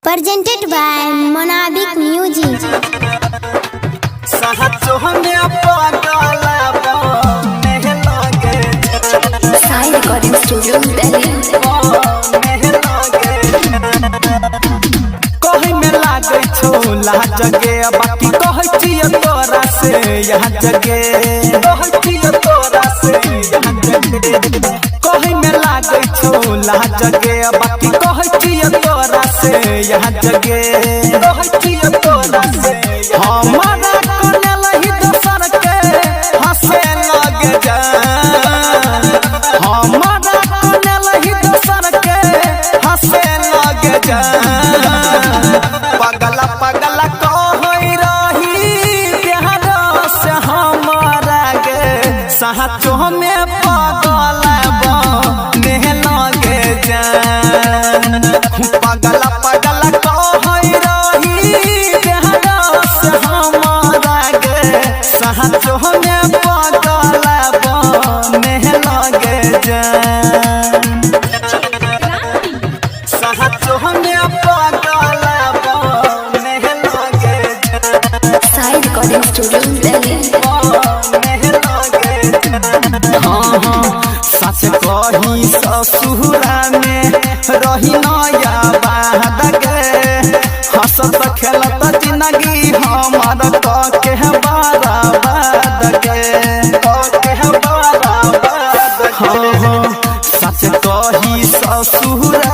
Presented by Monabic Music. Sai Recording Studio, Delhi. कहीं में लागे छोला जगे बाकी कहे चिया तोरा से यहाँ जगे कहे चिया तोरा से यहाँ जगे कहीं में लागे छोला जगे बाकी कहे चिया तोरा से यहाँ जगे कहे चिया तोरा से हमारा कोने लही दोसर के हंसे लगे जा हमारा कोने लही दोसर के हंसे लगे जा पगला पगला कही रही प्यार से हमारा गे साचो में पगला बने लगे जान पगला पगला कही रही प्यार से हमारा गे साचो में पगला बने लगे जान साचो में पगला Sai Recording Studio, Delhi. सच कही ससुरा में रही नया बाद गे हंसत खेलत जिंदगी हमार के बर्बाद गे सच कही ससुरा